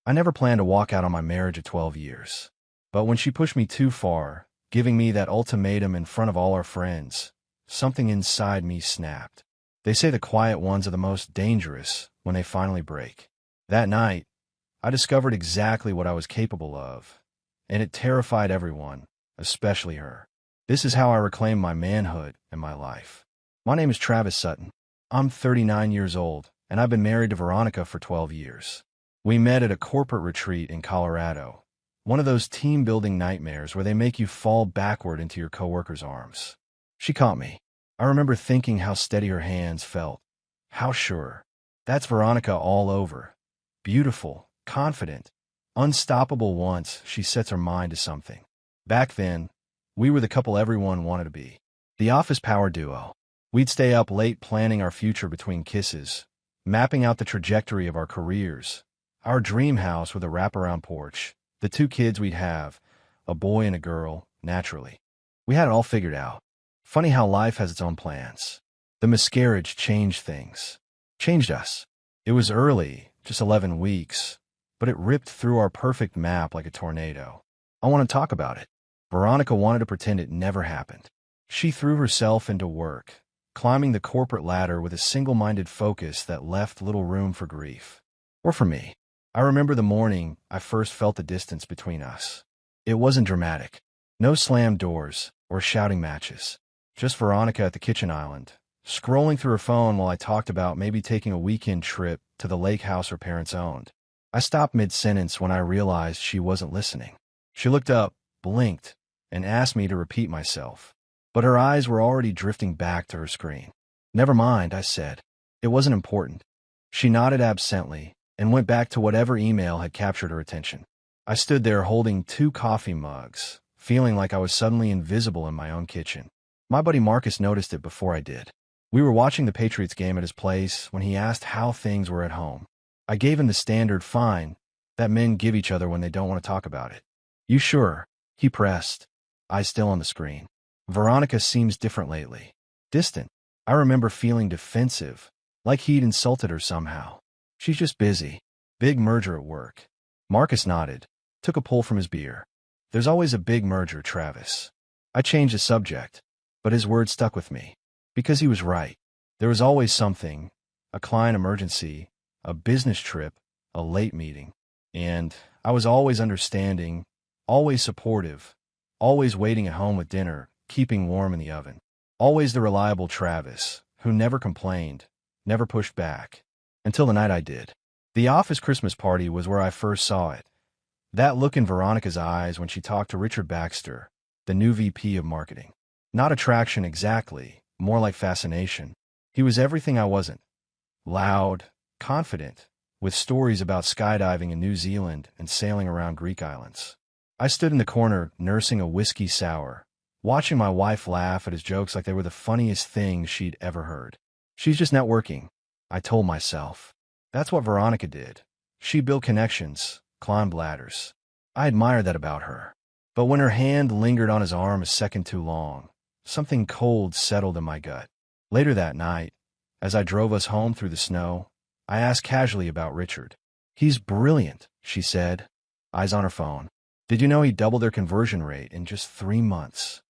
I never planned to walk out on my marriage of 12 years. But when she pushed me too far, giving me that ultimatum in front of all our friends, something inside me snapped. They say the quiet ones are the most dangerous when they finally break. That night, I discovered exactly what I was capable of, and it terrified everyone, especially her. This is how I reclaimed my manhood and my life. My name is Travis Sutton. I'm 39 years old, and I've been married to Veronica for 12 years. We met at a corporate retreat in Colorado, one of those team-building nightmares where they make you fall backward into your coworkers' arms. She caught me. I remember thinking how steady her hands felt. How sure. That's Veronica all over. Beautiful, confident, unstoppable once she sets her mind to something. Back then, we were the couple everyone wanted to be. The office power duo. We'd stay up late planning our future between kisses, mapping out the trajectory of our careers, our dream house with a wraparound porch, the 2 kids we'd have, a boy and a girl, naturally. We had it all figured out. Funny how life has its own plans. The miscarriage changed things. Changed us. It was early, just 11 weeks, but it ripped through our perfect map like a tornado. I want to talk about it. Veronica wanted to pretend it never happened. She threw herself into work, climbing the corporate ladder with a single-minded focus that left little room for grief. Or for me. I remember the morning I first felt the distance between us. It wasn't dramatic. No slammed doors or shouting matches. Just Veronica at the kitchen island, scrolling through her phone while I talked about maybe taking a weekend trip to the lake house her parents owned. I stopped mid-sentence when I realized she wasn't listening. She looked up, blinked, and asked me to repeat myself. But her eyes were already drifting back to her screen. Never mind, I said. It wasn't important. She nodded absently and went back to whatever email had captured her attention. I stood there holding 2 coffee mugs, feeling like I was suddenly invisible in my own kitchen. My buddy Marcus noticed it before I did. We were watching the Patriots game at his place when he asked how things were at home. I gave him the standard fine that men give each other when they don't want to talk about it. You sure? He pressed, eyes still on the screen. Veronica seems different lately. Distant. I remember feeling defensive, like he'd insulted her somehow. She's just busy. Big merger at work. Marcus nodded, took a pull from his beer. There's always a big merger, Travis. I changed the subject, but his words stuck with me. Because he was right. There was always something, a client emergency, a business trip, a late meeting. And I was always understanding, always supportive, always waiting at home with dinner, keeping warm in the oven. Always the reliable Travis, who never complained, never pushed back. Until the night I did. The office Christmas party was where I first saw it. That look in Veronica's eyes when she talked to Richard Baxter, the new VP of marketing. Not attraction exactly, more like fascination. He was everything I wasn't. Loud, confident, with stories about skydiving in New Zealand and sailing around Greek islands. I stood in the corner nursing a whiskey sour, watching my wife laugh at his jokes like they were the funniest things she'd ever heard. She's just networking, I told myself. That's what Veronica did. She built connections, climbed ladders. I admired that about her. But when her hand lingered on his arm a second too long, something cold settled in my gut. Later that night, as I drove us home through the snow, I asked casually about Richard. He's brilliant, she said, eyes on her phone. Did you know he doubled their conversion rate in just 3 months?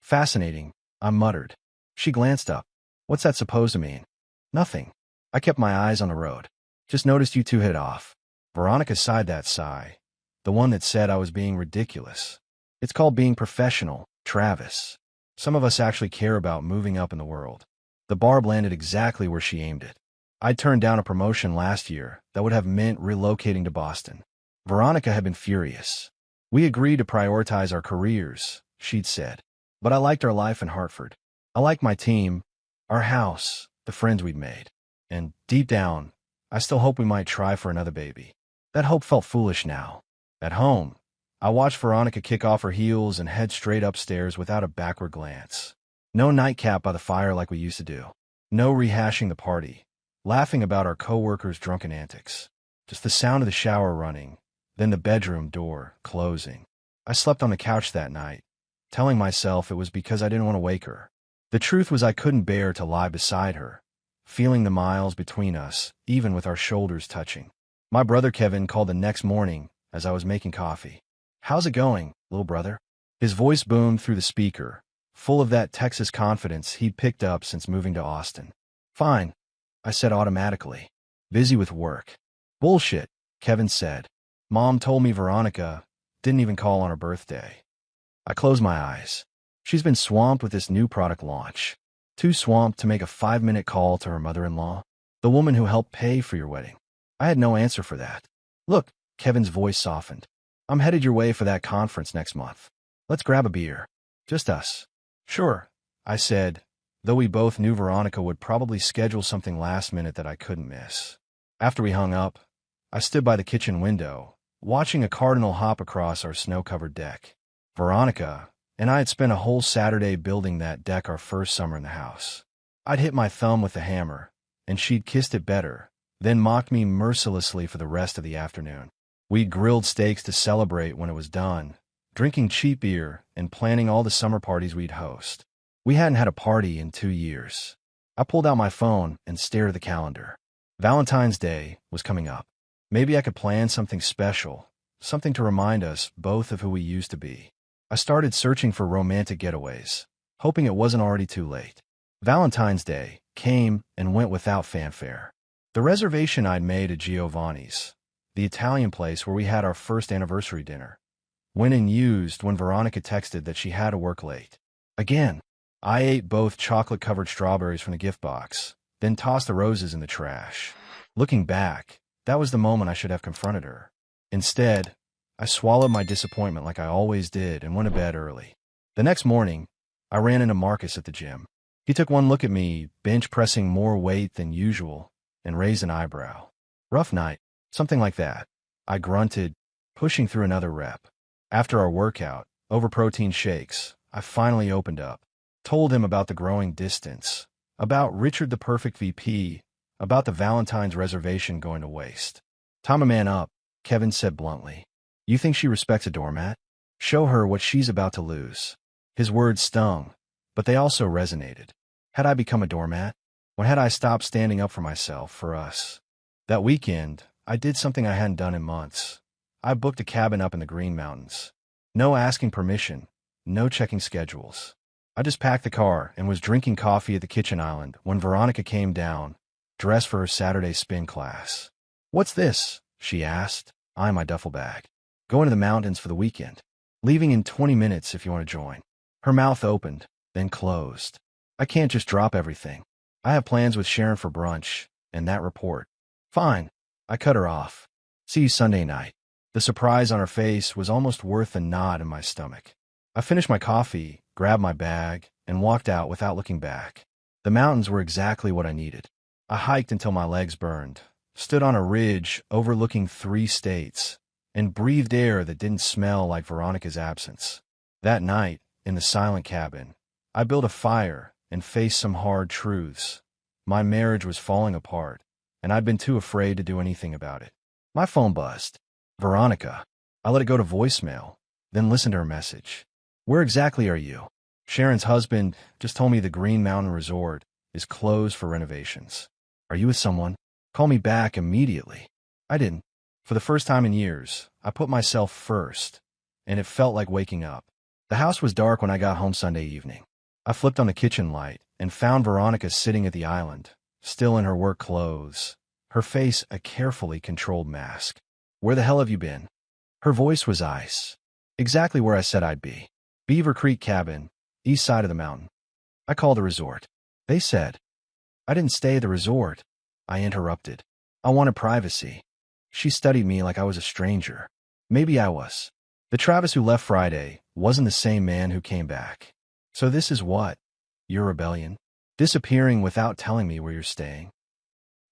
Fascinating, I muttered. She glanced up. What's that supposed to mean? Nothing. I kept my eyes on the road. Just noticed you 2 hit it off. Veronica sighed that sigh, the one that said I was being ridiculous. It's called being professional, Travis. Some of us actually care about moving up in the world. The barb landed exactly where she aimed it. I'd turned down a promotion last year that would have meant relocating to Boston. Veronica had been furious. We agreed to prioritize our careers, she'd said. But I liked our life in Hartford. I liked my team, our house, the friends we'd made. And deep down, I still hoped we might try for another baby. That hope felt foolish now. At home, I watched Veronica kick off her heels and head straight upstairs without a backward glance. No nightcap by the fire like we used to do. No rehashing the party, laughing about our coworkers' drunken antics. Just the sound of the shower running, then the bedroom door closing. I slept on the couch that night, telling myself it was because I didn't want to wake her. The truth was I couldn't bear to lie beside her, feeling the miles between us, even with our shoulders touching. My brother Kevin called the next morning as I was making coffee. "How's it going, little brother?" His voice boomed through the speaker, full of that Texas confidence he'd picked up since moving to Austin. "Fine," I said automatically. "Busy with work." "Bullshit," Kevin said. "Mom told me Veronica didn't even call on her birthday." I closed my eyes. She's been swamped with this new product launch. Too swamped to make a 5-minute call to her mother-in-law, the woman who helped pay for your wedding. I had no answer for that. "Look," Kevin's voice softened. "I'm headed your way for that conference next month. Let's grab a beer. Just us." "Sure," I said, though we both knew Veronica would probably schedule something last minute that I couldn't miss. After we hung up, I stood by the kitchen window, watching a cardinal hop across our snow-covered deck. Veronica and I had spent a whole Saturday building that deck our first summer in the house. I'd hit my thumb with the hammer, and she'd kissed it better, then mocked me mercilessly for the rest of the afternoon. We'd grilled steaks to celebrate when it was done, drinking cheap beer and planning all the summer parties we'd host. We hadn't had a party in 2 years. I pulled out my phone and stared at the calendar. Valentine's Day was coming up. Maybe I could plan something special, something to remind us both of who we used to be. I started searching for romantic getaways, hoping it wasn't already too late. Valentine's Day came and went without fanfare. The reservation I'd made at Giovanni's, the Italian place where we had our first anniversary dinner, went unused when Veronica texted that she had to work late. Again, I ate both chocolate-covered strawberries from the gift box, then tossed the roses in the trash. Looking back, that was the moment I should have confronted her. Instead, I swallowed my disappointment like I always did and went to bed early. The next morning, I ran into Marcus at the gym. He took one look at me, bench pressing more weight than usual, and raised an eyebrow. "Rough night," something like that. I grunted, pushing through another rep. After our workout, over protein shakes, I finally opened up. Told him about the growing distance, about Richard the perfect VP, about the Valentine's reservation going to waste. "Time to man up," Kevin said bluntly. "You think she respects a doormat? Show her what she's about to lose." His words stung, but they also resonated. Had I become a doormat? When had I stopped standing up for myself, for us? That weekend, I did something I hadn't done in months. I booked a cabin up in the Green Mountains. No asking permission, no checking schedules. I just packed the car and was drinking coffee at the kitchen island when Veronica came down, dressed for her Saturday spin class. "What's this?" she asked, eyeing my duffel bag. "Going to the mountains for the weekend. Leaving in 20 minutes if you want to join." Her mouth opened, then closed. "I can't just drop everything. I have plans with Sharon for brunch, and that report." "Fine." I cut her off. "See you Sunday night." The surprise on her face was almost worth a knot in my stomach. I finished my coffee, grabbed my bag, and walked out without looking back. The mountains were exactly what I needed. I hiked until my legs burned, stood on a ridge overlooking 3 states, and breathed air that didn't smell like Veronica's absence. That night, in the silent cabin, I built a fire and faced some hard truths. My marriage was falling apart, and I'd been too afraid to do anything about it. My phone buzzed. "Veronica." I let it go to voicemail, then listened to her message. "Where exactly are you? Sharon's husband just told me the Green Mountain Resort is closed for renovations. Are you with someone? Call me back immediately." I didn't. For the first time in years, I put myself first, and it felt like waking up. The house was dark when I got home Sunday evening. I flipped on the kitchen light and found Veronica sitting at the island, still in her work clothes, her face a carefully controlled mask. "Where the hell have you been?" Her voice was ice. "Exactly where I said I'd be. Beaver Creek Cabin, east side of the mountain." "I called the resort. They said." "I didn't stay at the resort," I interrupted. "I wanted privacy." She studied me like I was a stranger. Maybe I was. The Travis who left Friday wasn't the same man who came back. "So this is what? Your rebellion? Disappearing without telling me where you're staying?"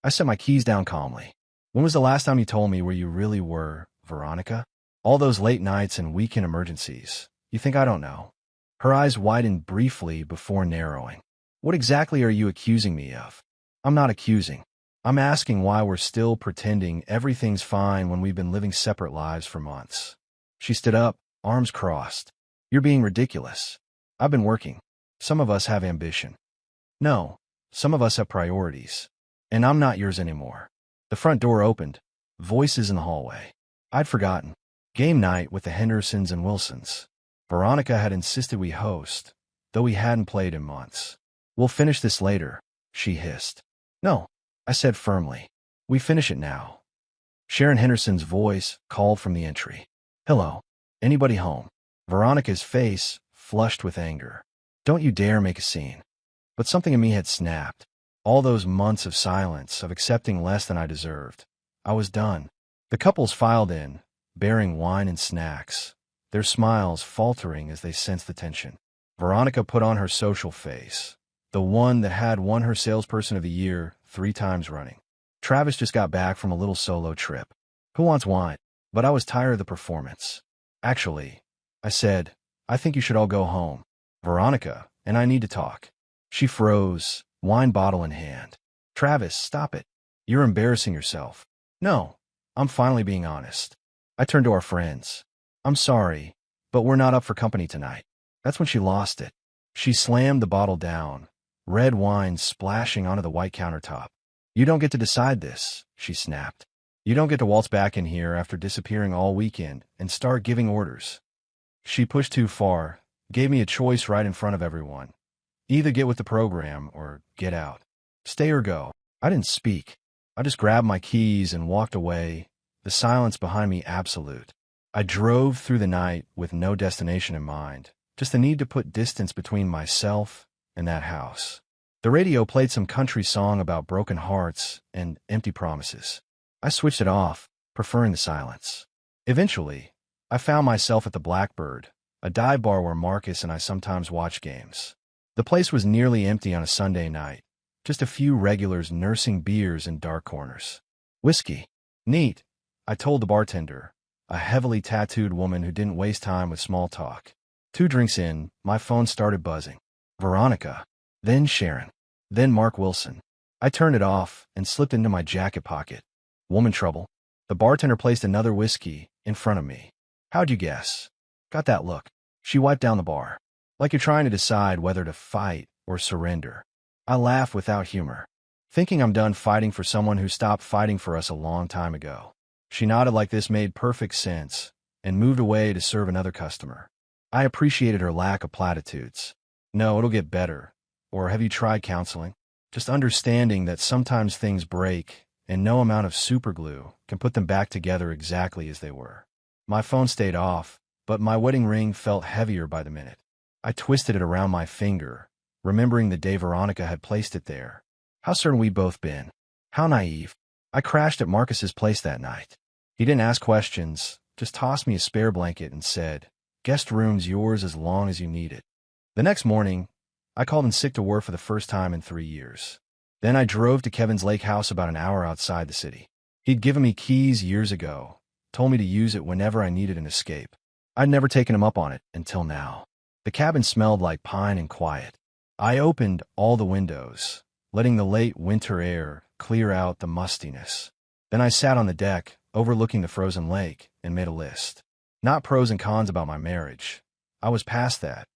I set my keys down calmly. "When was the last time you told me where you really were, Veronica? All those late nights and weekend emergencies. You think I don't know?" Her eyes widened briefly before narrowing. "What exactly are you accusing me of?" "I'm not accusing. I'm asking why we're still pretending everything's fine when we've been living separate lives for months." She stood up, arms crossed. "You're being ridiculous. I've been working. Some of us have ambition." "No, some of us have priorities. And I'm not yours anymore." The front door opened. Voices in the hallway. I'd forgotten. Game night with the Hendersons and Wilsons. Veronica had insisted we host, though we hadn't played in months. We'll finish this later, she hissed. No, I said firmly. We finish it now. Sharon Henderson's voice called from the entry. Hello. Anybody home? Veronica's face flushed with anger. Don't you dare make a scene. But something in me had snapped. All those months of silence, of accepting less than I deserved. I was done. The couples filed in, bearing wine and snacks, their smiles faltering as they sensed the tension. Veronica put on her social face, the one that had won her Salesperson of the Year 3 times running. Travis just got back from a little solo trip. Who wants wine? But I was tired of the performance. Actually, I said, I think you should all go home. Veronica and I need to talk. She froze, wine bottle in hand. Travis, stop it. You're embarrassing yourself. No, I'm finally being honest. I turned to our friends. I'm sorry, but we're not up for company tonight. That's when she lost it. She slammed the bottle down, red wine splashing onto the white countertop. You don't get to decide this, she snapped. You don't get to waltz back in here after disappearing all weekend and start giving orders. She pushed too far, gave me a choice right in front of everyone. Either get with the program or get out. Stay or go. I didn't speak. I just grabbed my keys and walked away, the silence behind me absolute. I drove through the night with no destination in mind, just the need to put distance between myself and that house. The radio played some country song about broken hearts and empty promises. I switched it off, preferring the silence. Eventually, I found myself at the Blackbird, a dive bar where Marcus and I sometimes watch games. The place was nearly empty on a Sunday night, just a few regulars nursing beers in dark corners. Whiskey. Neat, I told the bartender, a heavily tattooed woman who didn't waste time with small talk. 2 drinks in, my phone started buzzing. Veronica, then Sharon, then Mark Wilson. I turned it off and slipped into my jacket pocket. Woman trouble. The bartender placed another whiskey in front of me. How'd you guess? Got that look. She wiped down the bar. Like you're trying to decide whether to fight or surrender. I laugh without humor, thinking I'm done fighting for someone who stopped fighting for us a long time ago. She nodded like this made perfect sense and moved away to serve another customer. I appreciated her lack of platitudes. No, it'll get better. Or have you tried counseling? Just understanding that sometimes things break and no amount of superglue can put them back together exactly as they were. My phone stayed off, but my wedding ring felt heavier by the minute. I twisted it around my finger, remembering the day Veronica had placed it there. How certain we'd both been. How naive. I crashed at Marcus's place that night. He didn't ask questions, just tossed me a spare blanket and said, "Guest room's yours as long as you need it." The next morning, I called in sick to work for the first time in 3 years. Then I drove to Kevin's lake house about an hour outside the city. He'd given me keys years ago, told me to use it whenever I needed an escape. I'd never taken him up on it until now. The cabin smelled like pine and quiet. I opened all the windows, letting the late winter air clear out the mustiness. Then I sat on the deck, overlooking the frozen lake, and made a list. Not pros and cons about my marriage. I was past that.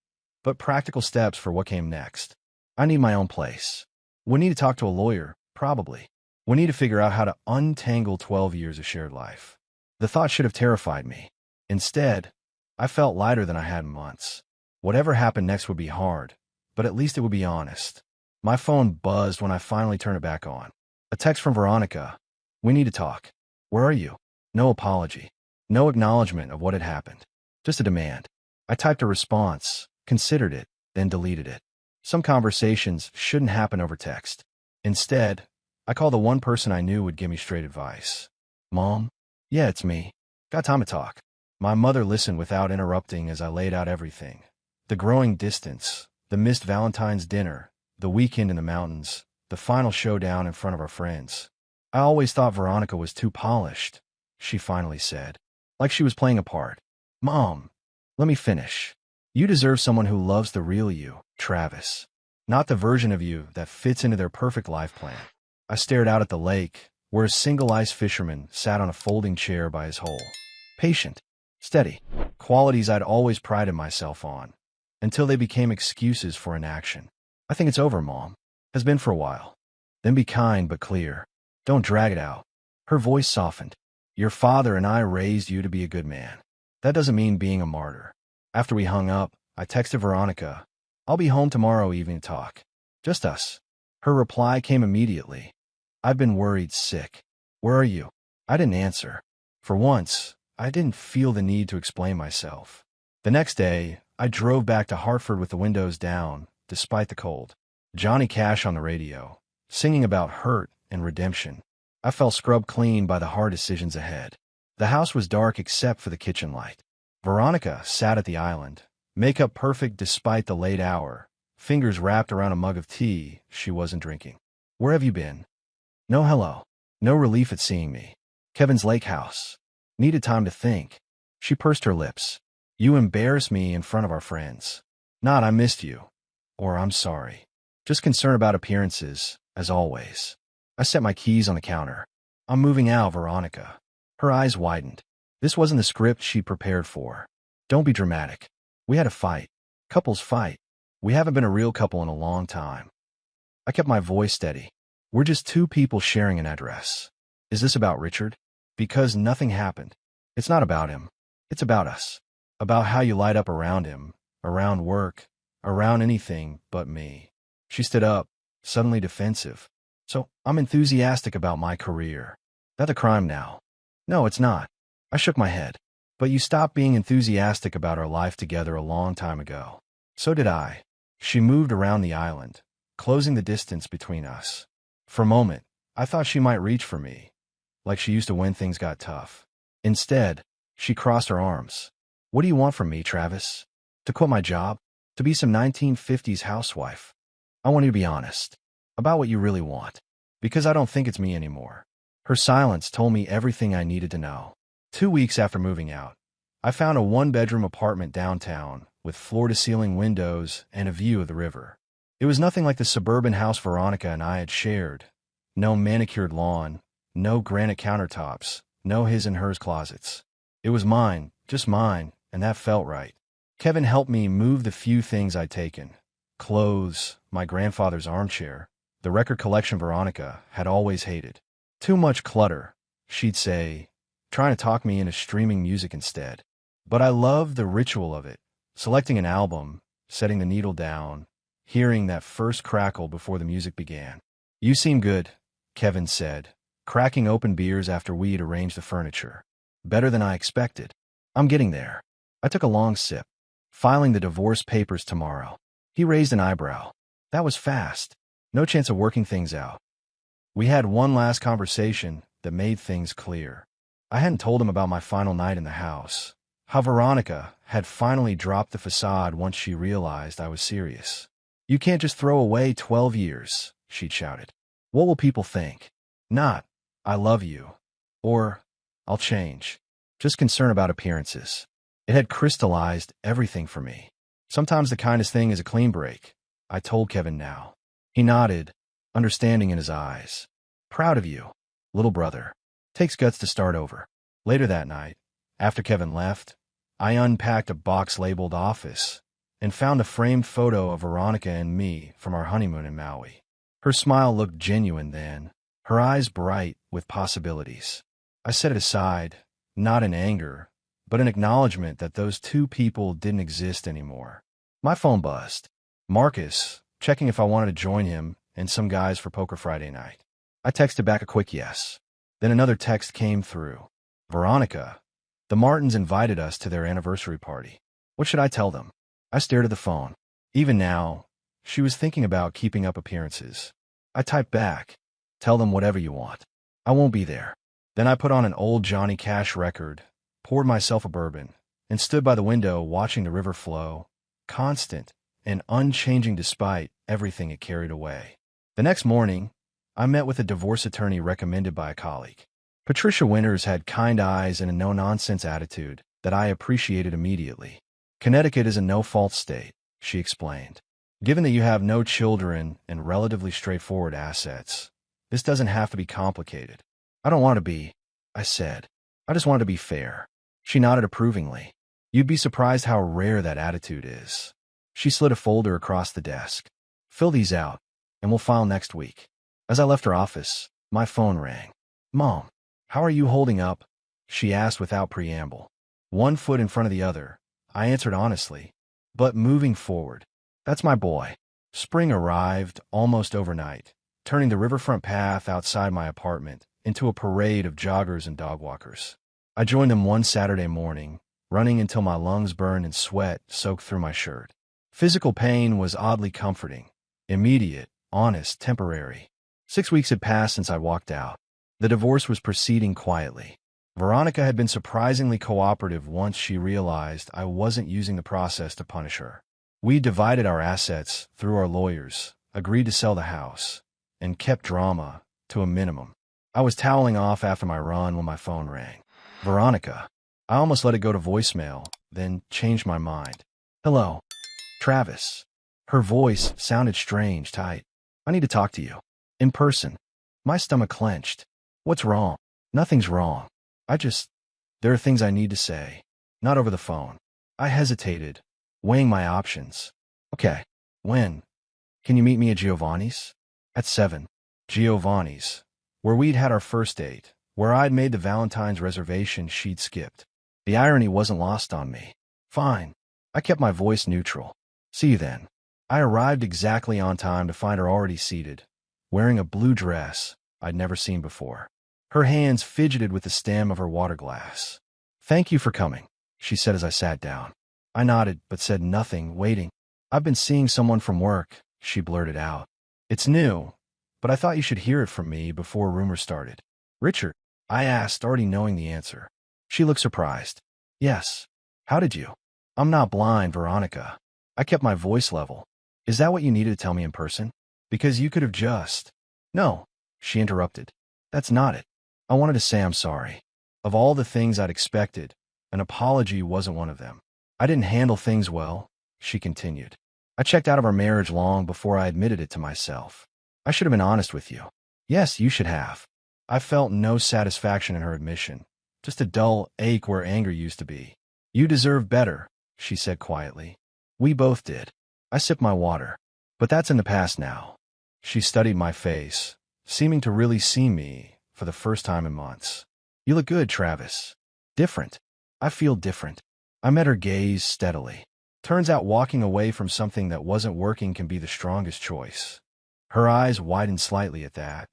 But practical steps for what came next. I need my own place. We need to talk to a lawyer, probably. We need to figure out how to untangle 12 years of shared life. The thought should have terrified me. Instead, I felt lighter than I had in months. Whatever happened next would be hard, but at least it would be honest. My phone buzzed when I finally turned it back on. A text from Veronica. We need to talk. Where are you? No apology. No acknowledgement of what had happened. Just a demand. I typed a response, considered it, then deleted it. Some conversations shouldn't happen over text. Instead, I called the one person I knew would give me straight advice. Mom? Yeah, it's me. Got time to talk. My mother listened without interrupting as I laid out everything. The growing distance, the missed Valentine's dinner, the weekend in the mountains, the final showdown in front of our friends. I always thought Veronica was too polished, she finally said. Like she was playing a part. Mom, let me finish. You deserve someone who loves the real you, Travis. Not the version of you that fits into their perfect life plan. I stared out at the lake, where a single-eyed fisherman sat on a folding chair by his hole. Patient. Steady. Qualities I'd always prided myself on. Until they became excuses for inaction. I think it's over, Mom. Has been for a while. Then be kind but clear. Don't drag it out. Her voice softened. Your father and I raised you to be a good man. That doesn't mean being a martyr. After we hung up, I texted Veronica, I'll be home tomorrow evening to talk. Just us. Her reply came immediately. I've been worried sick. Where are you? I didn't answer. For once, I didn't feel the need to explain myself. The next day, I drove back to Hartford with the windows down, despite the cold. Johnny Cash on the radio, singing about hurt and redemption. I felt scrubbed clean by the hard decisions ahead. The house was dark except for the kitchen light. Veronica sat at the island, makeup perfect despite the late hour, fingers wrapped around a mug of tea she wasn't drinking. Where have you been? No hello. No relief at seeing me. Kevin's lake house. Needed time to think. She pursed her lips. You embarrass me in front of our friends. Not I missed you. Or I'm sorry. Just concerned about appearances, as always. I set my keys on the counter. I'm moving out, Veronica. Her eyes widened. This wasn't the script she'd prepared for. Don't be dramatic. We had a fight. Couples fight. We haven't been a real couple in a long time. I kept my voice steady. We're just two people sharing an address. Is this about Richard? Because nothing happened. It's not about him. It's about us. About how you light up around him, around work, around anything but me. She stood up, suddenly defensive. So, I'm enthusiastic about my career. That's a crime now. No, it's not. I shook my head. But you stopped being enthusiastic about our life together a long time ago. So did I. She moved around the island, closing the distance between us. For a moment, I thought she might reach for me, like she used to when things got tough. Instead, she crossed her arms. What do you want from me, Travis? To quit my job? To be some 1950s housewife? I want you to be honest about what you really want, because I don't think it's me anymore. Her silence told me everything I needed to know. 2 weeks after moving out, I found a one-bedroom apartment downtown with floor-to-ceiling windows and a view of the river. It was nothing like the suburban house Veronica and I had shared. No manicured lawn, no granite countertops, no his and hers closets. It was mine, just mine, and that felt right. Kevin helped me move the few things I'd taken. Clothes, my grandfather's armchair, the record collection Veronica had always hated. Too much clutter, she'd say, trying to talk me into streaming music instead. But I loved the ritual of it, selecting an album, setting the needle down, hearing that first crackle before the music began. You seem good, Kevin said, cracking open beers after we'd arranged the furniture. Better than I expected. I'm getting there. I took a long sip. Filing the divorce papers tomorrow. He raised an eyebrow. That was fast. No chance of working things out. We had one last conversation that made things clear. I hadn't told him about my final night in the house. How Veronica had finally dropped the facade once she realized I was serious. You can't just throw away 12 years, she'd shouted. What will people think? Not, I love you. Or, I'll change. Just concern about appearances. It had crystallized everything for me. Sometimes the kindest thing is a clean break, I told Kevin now. He nodded, understanding in his eyes. Proud of you, little brother. Takes guts to start over. Later that night, after Kevin left, I unpacked a box labeled office and found a framed photo of Veronica and me from our honeymoon in Maui. Her smile looked genuine then, her eyes bright with possibilities. I set it aside, not in anger, but in acknowledgement that those two people didn't exist anymore. My phone buzzed. Marcus, checking if I wanted to join him and some guys for Poker Friday night. I texted back a quick yes. Then another text came through. Veronica, the Martins invited us to their anniversary party. What should I tell them? I stared at the phone. Even now, she was thinking about keeping up appearances. I typed back, tell them whatever you want. I won't be there. Then I put on an old Johnny Cash record, poured myself a bourbon, and stood by the window watching the river flow, constant and unchanging despite everything it carried away. The next morning, I met with a divorce attorney recommended by a colleague. Patricia Winters had kind eyes and a no-nonsense attitude that I appreciated immediately. Connecticut is a no-fault state, she explained. Given that you have no children and relatively straightforward assets, this doesn't have to be complicated. I don't want to be, I said. I just want to be fair. She nodded approvingly. You'd be surprised how rare that attitude is. She slid a folder across the desk. Fill these out, and we'll file next week. As I left her office, my phone rang. Mom, how are you holding up? she asked without preamble. One foot in front of the other, I answered honestly, but moving forward. That's my boy. Spring arrived almost overnight, turning the riverfront path outside my apartment into a parade of joggers and dog walkers. I joined them one Saturday morning, running until my lungs burned and sweat soaked through my shirt. Physical pain was oddly comforting, immediate, honest, temporary. 6 weeks had passed since I walked out. The divorce was proceeding quietly. Veronica had been surprisingly cooperative once she realized I wasn't using the process to punish her. We divided our assets through our lawyers, agreed to sell the house, and kept drama to a minimum. I was toweling off after my run when my phone rang. Veronica. I almost let it go to voicemail, then changed my mind. Hello. Travis. Her voice sounded strange, tight. I need to talk to you. In person. My stomach clenched. What's wrong? Nothing's wrong. There are things I need to say. Not over the phone. I hesitated, weighing my options. Okay. When? Can you meet me at Giovanni's? At 7. Giovanni's. Where we'd had our first date. Where I'd made the Valentine's reservation she'd skipped. The irony wasn't lost on me. Fine. I kept my voice neutral. See you then. I arrived exactly on time to find her already seated, wearing a blue dress I'd never seen before. Her hands fidgeted with the stem of her water glass. Thank you for coming, she said as I sat down. I nodded, but said nothing, waiting. I've been seeing someone from work, she blurted out. It's new, but I thought you should hear it from me before rumors started. Richard? I asked, already knowing the answer. She looked surprised. Yes. How did you? I'm not blind, Veronica. I kept my voice level. Is that what you needed to tell me in person? Because you could have just... No, she interrupted. That's not it. I wanted to say I'm sorry. Of all the things I'd expected, an apology wasn't one of them. I didn't handle things well, she continued. I checked out of our marriage long before I admitted it to myself. I should have been honest with you. Yes, you should have. I felt no satisfaction in her admission, just a dull ache where anger used to be. You deserve better, she said quietly. We both did. I sipped my water. But that's in the past now. She studied my face, seeming to really see me for the first time in months. You look good, Travis. Different. I feel different. I met her gaze steadily. Turns out walking away from something that wasn't working can be the strongest choice. Her eyes widened slightly at that,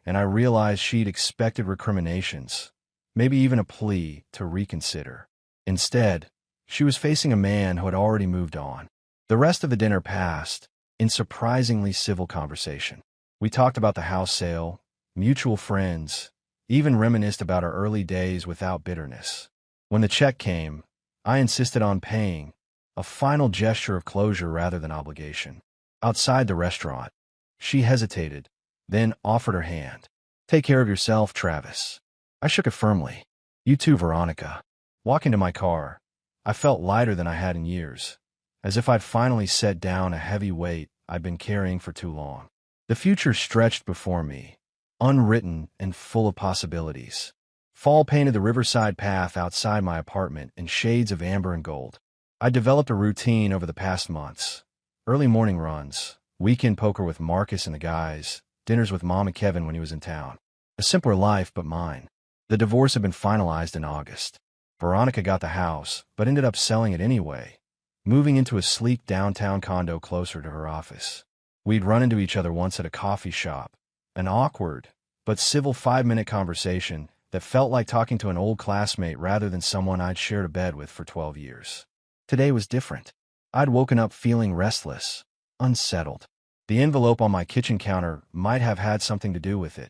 and I realized she'd expected recriminations, maybe even a plea to reconsider. Instead, she was facing a man who had already moved on. The rest of the dinner passed in surprisingly civil conversation. We talked about the house sale, mutual friends, even reminisced about our early days without bitterness. When the check came, I insisted on paying, a final gesture of closure rather than obligation. Outside the restaurant, she hesitated, then offered her hand. Take care of yourself, Travis. I shook it firmly. You too, Veronica. Walking to my car, I felt lighter than I had in years, as if I'd finally set down a heavy weight I'd been carrying for too long. The future stretched before me, unwritten and full of possibilities. Fall painted the riverside path outside my apartment in shades of amber and gold. I developed a routine over the past months. Early morning runs, weekend poker with Marcus and the guys, dinners with Mom and Kevin when he was in town. A simpler life, but mine. The divorce had been finalized in August. Veronica got the house, but ended up selling it anyway, moving into a sleek downtown condo closer to her office. We'd run into each other once at a coffee shop, an awkward but civil 5-minute conversation that felt like talking to an old classmate rather than someone I'd shared a bed with for 12 years. Today was different. I'd woken up feeling restless, unsettled. The envelope on my kitchen counter might have had something to do with it.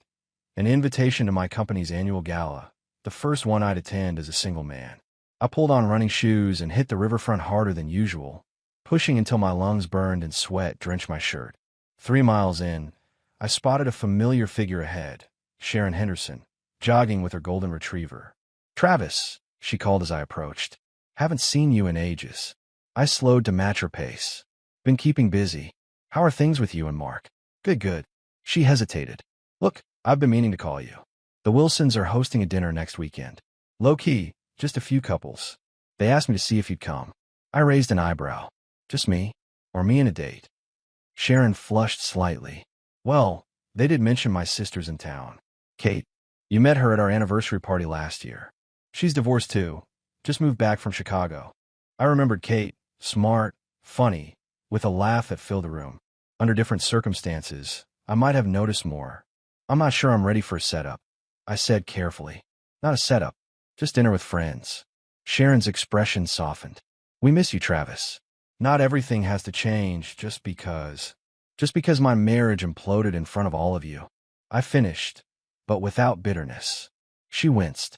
An invitation to my company's annual gala, the first one I'd attend as a single man. I pulled on running shoes and hit the riverfront harder than usual, pushing until my lungs burned and sweat drenched my shirt. 3 miles in, I spotted a familiar figure ahead, Sharon Henderson, jogging with her golden retriever. Travis, she called as I approached. Haven't seen you in ages. I slowed to match her pace. Been keeping busy. How are things with you and Mark? Good, good. She hesitated. Look, I've been meaning to call you. The Wilsons are hosting a dinner next weekend. Low-key, just a few couples. They asked me to see if you'd come. I raised an eyebrow. Just me? Or me and a date? Sharon flushed slightly. Well, they did mention my sister's in town. Kate. You met her at our anniversary party last year. She's divorced too. Just moved back from Chicago. I remembered Kate, smart, funny, with a laugh that filled the room. Under different circumstances, I might have noticed more. I'm not sure I'm ready for a setup, I said carefully. Not a setup, just dinner with friends. Sharon's expression softened. We miss you, Travis. Not everything has to change just because my marriage imploded in front of all of you. I finished, but without bitterness. She winced.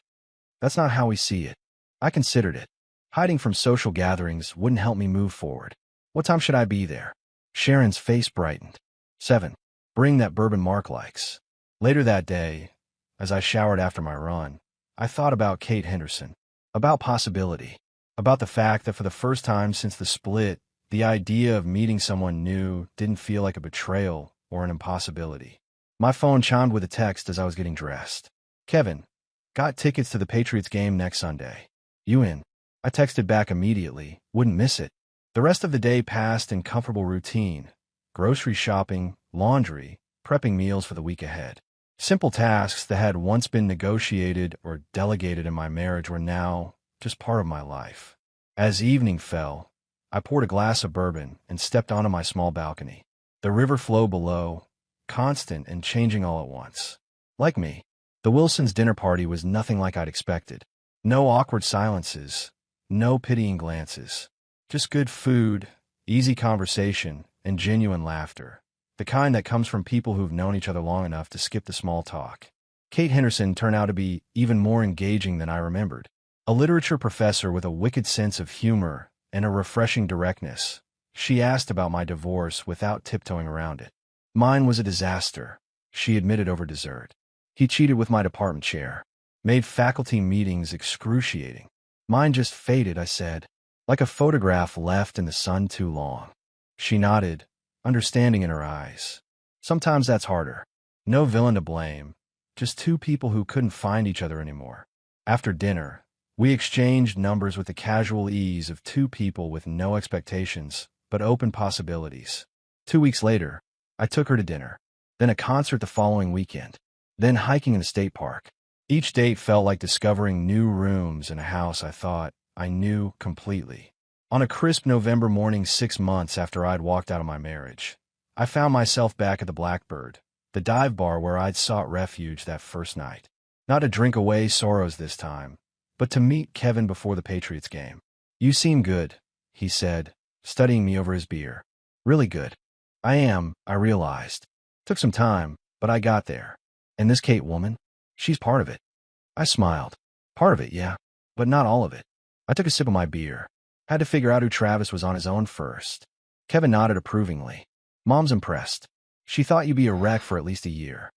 That's not how we see it. I considered it. Hiding from social gatherings wouldn't help me move forward. What time should I be there? Sharon's face brightened. 7. Bring that bourbon Mark likes. Later that day, as I showered after my run, I thought about Kate Henderson, about possibility, about the fact that for the first time since the split, the idea of meeting someone new didn't feel like a betrayal or an impossibility. My phone chimed with a text as I was getting dressed. Kevin, got tickets to the Patriots game next Sunday. You in? I texted back immediately, wouldn't miss it. The rest of the day passed in comfortable routine. Grocery shopping, laundry, prepping meals for the week ahead. Simple tasks that had once been negotiated or delegated in my marriage were now just part of my life. As evening fell, I poured a glass of bourbon and stepped onto my small balcony. The river flowed below, constant and changing all at once. Like me, the Wilsons' dinner party was nothing like I'd expected. No awkward silences, no pitying glances. Just good food, easy conversation, and genuine laughter. The kind that comes from people who've known each other long enough to skip the small talk. Kate Henderson turned out to be even more engaging than I remembered. A literature professor with a wicked sense of humor and a refreshing directness. She asked about my divorce without tiptoeing around it. Mine was a disaster, she admitted over dessert. He cheated with my department chair. Made faculty meetings excruciating. Mine just faded, I said. Like a photograph left in the sun too long. She nodded, understanding in her eyes. Sometimes that's harder. No villain to blame, just two people who couldn't find each other anymore. After dinner, we exchanged numbers with the casual ease of two people with no expectations, but open possibilities. 2 weeks later, I took her to dinner, then a concert the following weekend, then hiking in a state park. Each date felt like discovering new rooms in a house I thought I knew completely. On a crisp November morning 6 months after I'd walked out of my marriage, I found myself back at the Blackbird, the dive bar where I'd sought refuge that first night. Not to drink away sorrows this time, but to meet Kevin before the Patriots game. You seem good, he said, studying me over his beer. Really good. I am, I realized. Took some time, but I got there. And this Kate woman? She's part of it. I smiled. Part of it, yeah, but not all of it. I took a sip of my beer. Had to figure out who Travis was on his own first. Kevin nodded approvingly. Mom's impressed. She thought you'd be a wreck for at least a year.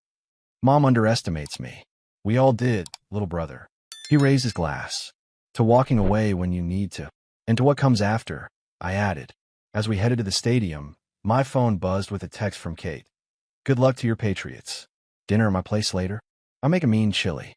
Mom underestimates me. We all did, little brother. He raised his glass. To walking away when you need to. And to what comes after, I added. As we headed to the stadium, my phone buzzed with a text from Kate. Good luck to your Patriots. Dinner at my place later? I'll make a mean chili.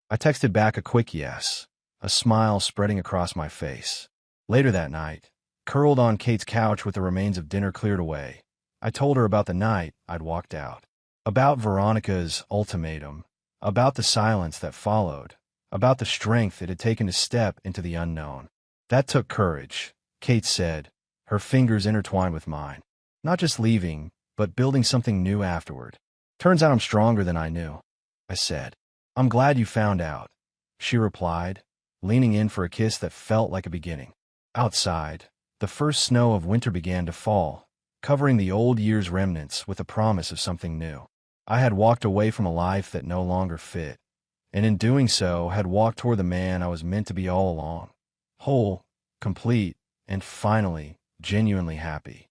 I texted back a quick yes, a smile spreading across my face. Later that night, curled on Kate's couch with the remains of dinner cleared away, I told her about the night I'd walked out. About Veronica's ultimatum. About the silence that followed. About the strength it had taken to step into the unknown. That took courage, Kate said, her fingers intertwined with mine. Not just leaving, but building something new afterward. Turns out I'm stronger than I knew, I said. I'm glad you found out, she replied, leaning in for a kiss that felt like a beginning. Outside, the first snow of winter began to fall, covering the old year's remnants with a promise of something new. I had walked away from a life that no longer fit, and in doing so had walked toward the man I was meant to be all along. Whole, complete, and finally, genuinely happy.